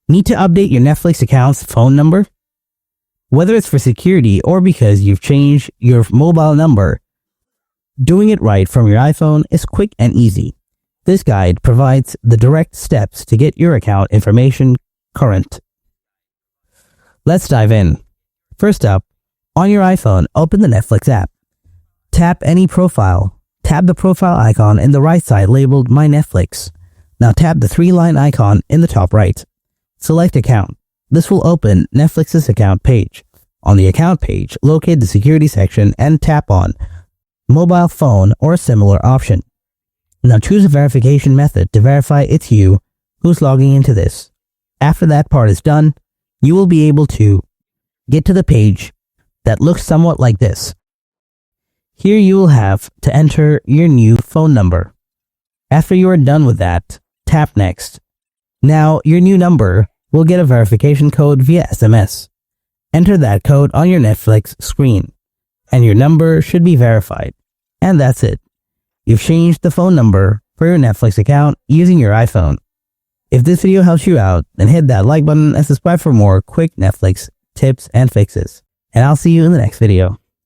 Need to update your Netflix account's phone number? Whether it's for security or because you've changed your mobile number, doing it right from your iPhone is quick and easy. This guide provides the direct steps to get your account information current. Let's dive in. First up, on your iPhone, open the Netflix app. Tap any profile. Tap the profile icon in the right side labeled My Netflix. Now tap the three-line icon in the top right. Select Account. This will open Netflix's account page. On the account page, locate the security section and tap on Mobile Phone or a similar option. Now choose a verification method to verify it's you who's logging into this. After that part is done, you will be able to get to the page that looks somewhat like this. Here you will have to enter your new phone number. After you are done with that, tap Next. Now your new number will get a verification code via SMS. Enter that code on your Netflix screen, and your number should be verified. And that's it. You've changed the phone number for your Netflix account using your iPhone. If this video helps you out, then hit that like button and subscribe for more quick Netflix tips and fixes. And I'll see you in the next video.